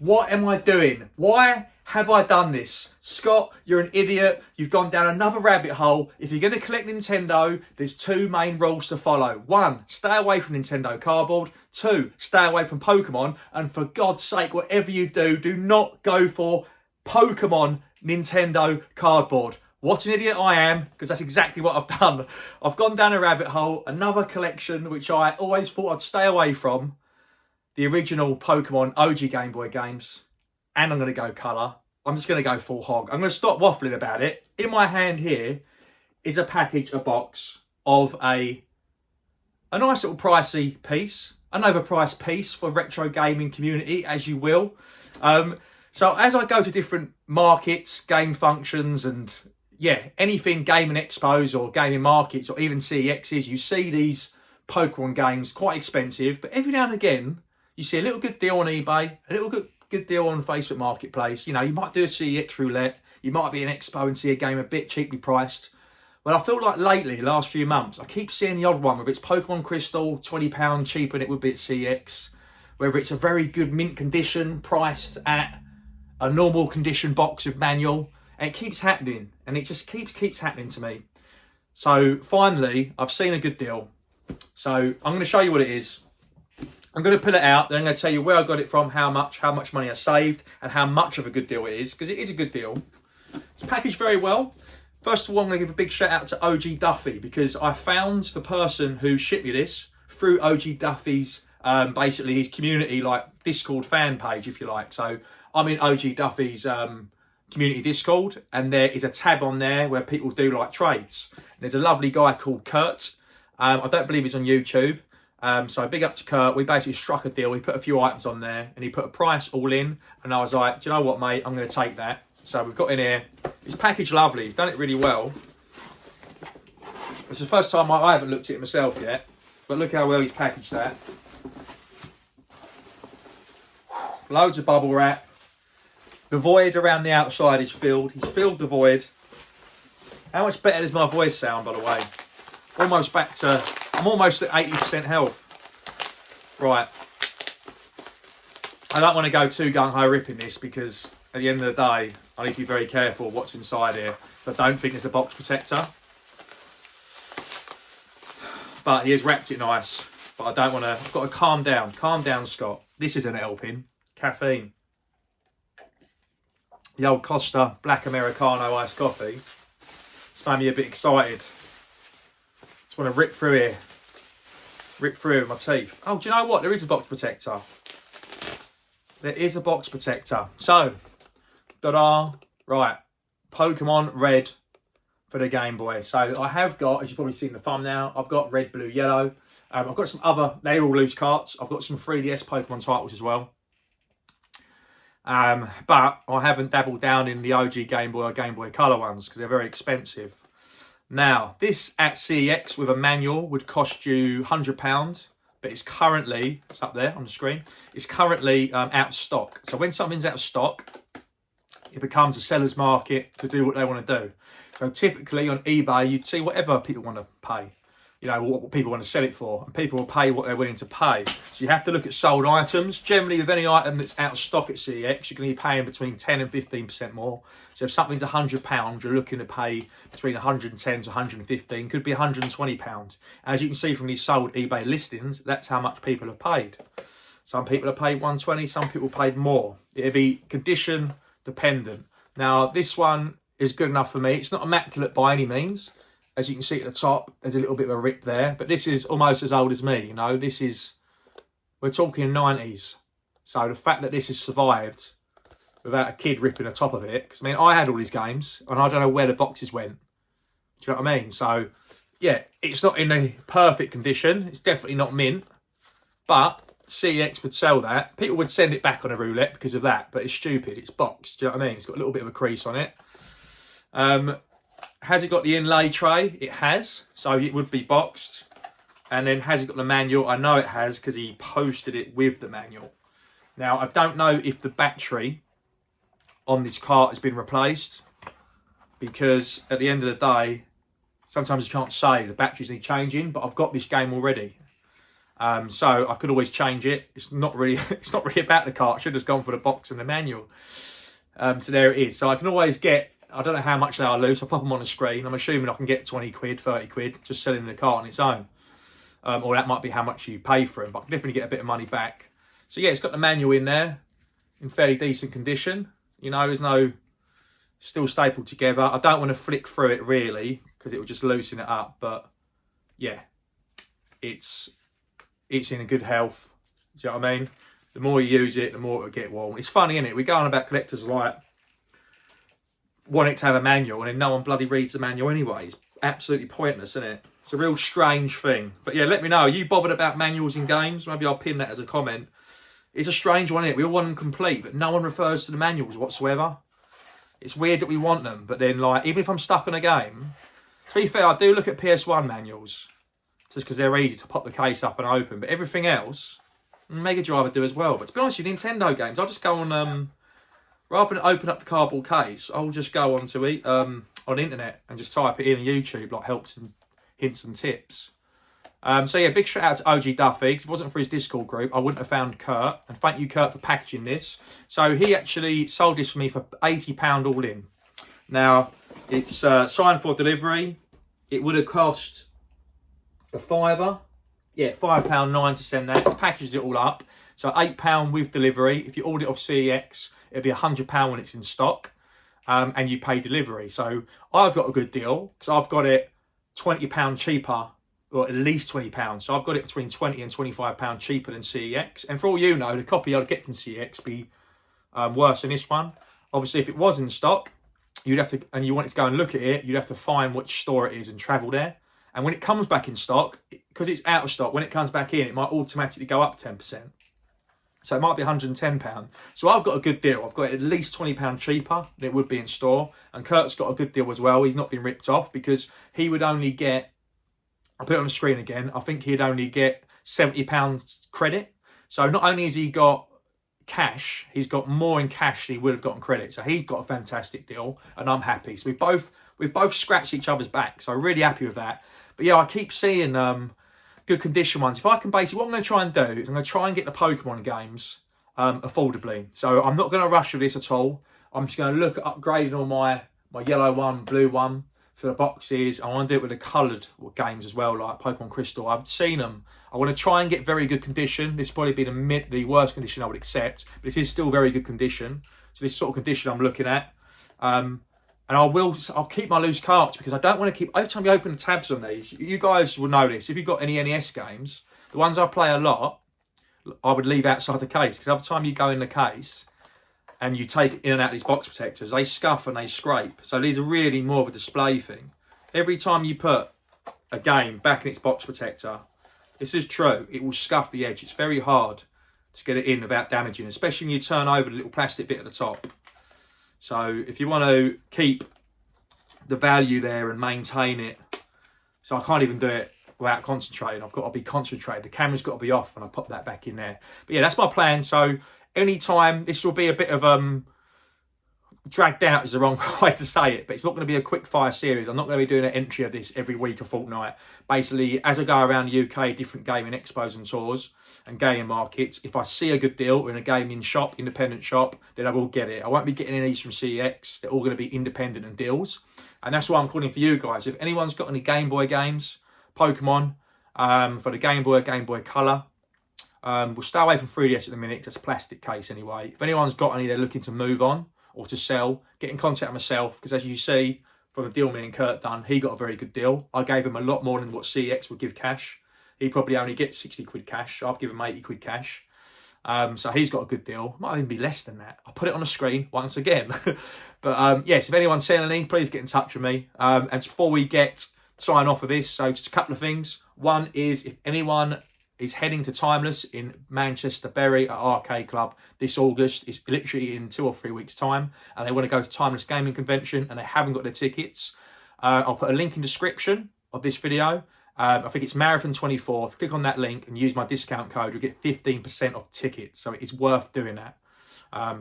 What am I doing? Why have I done this? Scott, you're an idiot. You've gone down another rabbit hole. If you're going to collect Nintendo, there's two main rules to follow. One, stay away from Nintendo cardboard. Two, stay away from Pokemon. And for God's sake, whatever you do, do not go for Pokemon Nintendo cardboard. What an idiot I am, because that's exactly what I've done. I've gone down a rabbit hole, another collection which I always thought I'd stay away from. The original Pokemon OG Game Boy games. And I'm going to go colour. I'm just going to go full hog. I'm going to stop waffling about it. In my hand here is a box of a nice little pricey piece. An overpriced piece for retro gaming community, as you will. So as I go to different markets, game functions, and yeah, anything gaming expos or gaming markets or even CEXs, you see these Pokemon games quite expensive, but every now and again you see a little good deal on eBay, a little good deal on Facebook Marketplace. You know, you might do a CEX roulette, you might be an expo and see a game a bit cheaply priced. Well, I feel like lately, the last few months, I keep seeing the odd one, whether it's Pokemon Crystal, £20 cheaper than it would be at CEX, whether it's a very good mint condition priced at a normal condition box with manual, and it keeps happening, and it just keeps happening to me. So finally, I've seen a good deal. So I'm going to show you what it is. I'm going to pull it out, then I'm going to tell you where I got it from, how much money I saved, and how much of a good deal it is, because it is a good deal. It's packaged very well. First of all, I'm going to give a big shout out to OG Duffy, because I found the person who shipped me this through OG Duffy's, basically his community, like Discord fan page, if you like. So I'm in OG Duffy's community Discord, and there is a tab on there where people do like trades. And there's a lovely guy called Kurt. I don't believe he's on YouTube. So big up to Kurt. We basically struck a deal. We put a few items on there and he put a price all in. And I was like, do you know what, mate? I'm going to take that. So we've got in here. It's packaged lovely. He's done it really well. It's the first time I haven't looked at it myself yet. But look how well he's packaged that. Loads of bubble wrap. The void around the outside is filled. He's filled the void. How much better does my voice sound, by the way? Almost back to... I'm almost at 80% health. Right. I don't want to go too gung-ho ripping this, because at the end of the day, I need to be very careful what's inside here. So I don't think it's a box protector. But he has wrapped it nice. But I don't want to... I've got to calm down. Calm down, Scott. This isn't helping. Caffeine. The old Costa Black Americano iced coffee. It's made me a bit excited. Just want to rip through here. Rip through with my teeth. Oh, do you know what? There is a box protector. There is a box protector. So, ta-da. Right. Pokemon Red for the Game Boy. So I have got, as you've probably seen in the thumbnail, I've got red, blue, yellow. I've got some other, they're all loose carts. I've got some 3DS Pokemon titles as well. But I haven't dabbled down in the OG Game Boy or Game Boy Color ones because they're very expensive. Now, this at CEX with a manual would cost you £100, but it's currently, it's up there on the screen, it's currently out of stock. So when something's out of stock, it becomes a seller's market to do what they want to do. So typically on eBay, you'd see whatever people want to pay. You know, what people want to sell it for. And people will pay what they're willing to pay. So you have to look at sold items. Generally, with any item that's out of stock at CEX, you're going to be paying between 10 and 15% more. So if something's £100, you're looking to pay between 110 to 115, could be £120. As you can see from these sold eBay listings, that's how much people have paid. Some people have paid 120, some people paid more. It'll be condition dependent. Now, this one is good enough for me. It's not immaculate by any means. As you can see at the top, there's a little bit of a rip there. But this is almost as old as me, you know. This is, we're talking 90s. So the fact that this has survived without a kid ripping the top of it. Because, I mean, I had all these games, and I don't know where the boxes went. Do you know what I mean? So, yeah, it's not in a perfect condition. It's definitely not mint. But CEX would sell that. People would send it back on a roulette because of that. But it's stupid. It's boxed. Do you know what I mean? It's got a little bit of a crease on it. Has it got the inlay tray? It has. So it would be boxed. And then has it got the manual? I know it has because he posted it with the manual. Now, I don't know if the battery on this cart has been replaced. Because at the end of the day, sometimes you can't say the batteries need changing. But I've got this game already. So I could always change it. It's not really about the cart. I should have just gone for the box and the manual. So there it is. So I can always get, I don't know how much they are loose. I'll pop them on the screen. I'm assuming I can get 20 quid, 30 quid, just selling the cart on its own. Or that might be how much you pay for them, but I can definitely get a bit of money back. So yeah, it's got the manual in there in fairly decent condition. You know, there's no, still stapled together. I don't want to flick through it really, because it will just loosen it up. But yeah, it's in good health. Do you know what I mean? The more you use it, the more it'll get worn. It's funny, isn't it? We go on about collectors like want it to have a manual, and then no one bloody reads the manual anyway. It's absolutely pointless, isn't it? It's a real strange thing. But yeah, let me know. Are you bothered about manuals in games? Maybe I'll pin that as a comment. It's a strange one, isn't it? We all want them complete, but no one refers to the manuals whatsoever. It's weird that we want them, but then, like, even if I'm stuck on a game, to be fair, I do look at PS1 manuals just because they're easy to pop the case up and open. But everything else, Mega Drive I do as well. But to be honest with you, Nintendo games, I'll just go on, rather than open up the cardboard case, I'll just go onto it on the internet and just type it in on YouTube, like helps and hints and tips. So yeah, big shout out to OG Duffy, because if it wasn't for his Discord group, I wouldn't have found Kurt. And thank you, Kurt, for packaging this. So he actually sold this for me for £80 all in. Now, it's signed for delivery. It would have cost a fiver. Yeah, £5.9 to send that. It's packaged it all up. So £8 with delivery. If you order it off CEX, it'll be £100 when it's in stock. And you pay delivery. So I've got a good deal, because I've got it £20 cheaper, or at least £20. So I've got it between £20 and £25 cheaper than CEX. And for all you know, the copy I'd get from CEX be worse than this one. Obviously, if it was in stock, you'd have to, and you wanted to go and look at it, you'd have to find which store it is and travel there. And when it comes back in stock, because it's out of stock, when it comes back in, it might automatically go up 10%. So it might be £110. So I've got a good deal. I've got it at least £20 cheaper than it would be in store. And Kurt's got a good deal as well. He's not been ripped off, because he would only get, I'll put it on the screen again, I think he'd only get £70 credit. So not only has he got cash, he's got more in cash than he would have gotten credit. So he's got a fantastic deal, and I'm happy. So we've both scratched each other's back. So I'm really happy with that. But yeah, I keep seeing good condition ones. If I can basically, what I'm going to try and do is I'm going to try and get the Pokemon games affordably. So I'm not going to rush with this at all. I'm just going to look at upgrading all my yellow one, blue one for the boxes. I want to do it with the coloured games as well, like Pokemon Crystal. I've seen them. I want to try and get very good condition. This would probably be the worst condition I would accept, but this is still very good condition. So this sort of condition I'm looking at. And I'll keep my loose carts, because I don't want to keep, every time you open the tabs on these, you guys will know this, if you've got any NES games, the ones I play a lot, I would leave outside the case, because every time you go in the case and you take it in and out of these box protectors, they scuff and they scrape. So these are really more of a display thing. Every time you put a game back in its box protector, this is true, it will scuff the edge. It's very hard to get it in without damaging, especially when you turn over the little plastic bit at the top. So if you want to keep the value there and maintain it, so I can't even do it without concentrating. I've got to be concentrated. The camera's got to be off when I pop that back in there. But yeah, that's my plan. So anytime, this will be a bit of dragged out is the wrong way to say it, but it's not going to be a quick fire series. I'm not going to be doing an entry of this every week or fortnight. Basically, as I go around the UK, different gaming expos and tours and gaming markets, if I see a good deal in a gaming shop, independent shop, then I will get it. I won't be getting any of these from CEX. They're all going to be independent and deals. And that's why I'm calling for you guys. If anyone's got any Game Boy games, Pokemon, for the Game Boy Color, we'll stay away from 3DS at the minute. It's a plastic case anyway. If anyone's got any they're looking to move on or to sell, get in contact with myself, because as you see from the deal me and Kurt done, he got a very good deal. I gave him a lot more than what CEX would give cash. He probably only gets 60 quid cash. I've given him 80 quid cash. So he's got a good deal. Might even be less than that. I'll put it on the screen once again. But yes, if anyone's selling any, please get in touch with me. And before we sign off of this, so just a couple of things. One is, if anyone is heading to Timeless in Manchester, Bury at Arcade Club this August, it's literally in 2 or 3 weeks time, and they want to go to Timeless Gaming Convention and they haven't got their tickets, I'll put a link in the description of this video. I think it's Marathon24. If you click on that link and use my discount code, you'll get 15% off tickets. So it's worth doing that.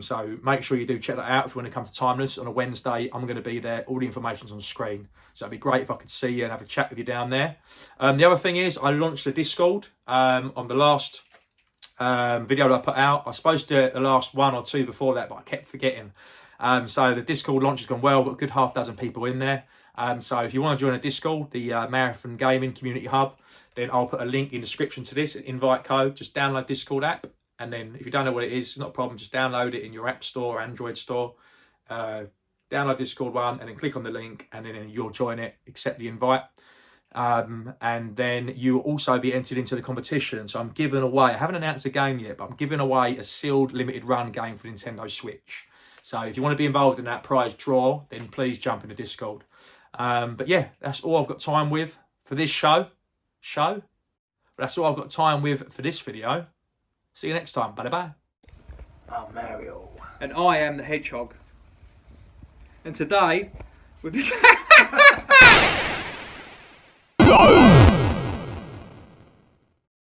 So make sure you do check that out if you want to come to Timeless on a Wednesday. I'm going to be there. All the information's on the screen. So it'd be great if I could see you and have a chat with you down there. The other thing is I launched a Discord on the last video that I put out. I was supposed to do it the last 1 or 2 before that, but I kept forgetting. So the Discord launch has gone well. We've got a good half-dozen people in there. So if you want to join a Discord, the Marathon Gaming Community Hub, then I'll put a link in the description to this, invite code. Just download Discord app. And then if you don't know what it is, it's not a problem. Just download it in your App Store or Android Store. Download Discord one and then click on the link and then you'll join it, accept the invite. And then you will also be entered into the competition. So I'm giving away, I haven't announced a game yet, but I'm giving away a sealed limited run game for Nintendo Switch. So if you want to be involved in that prize draw, then please jump into Discord. But yeah, that's all I've got time with for this show. But that's all I've got time with for this video. See you next time. Bye-bye. I'm Mario. And I am the Hedgehog. And today, with this...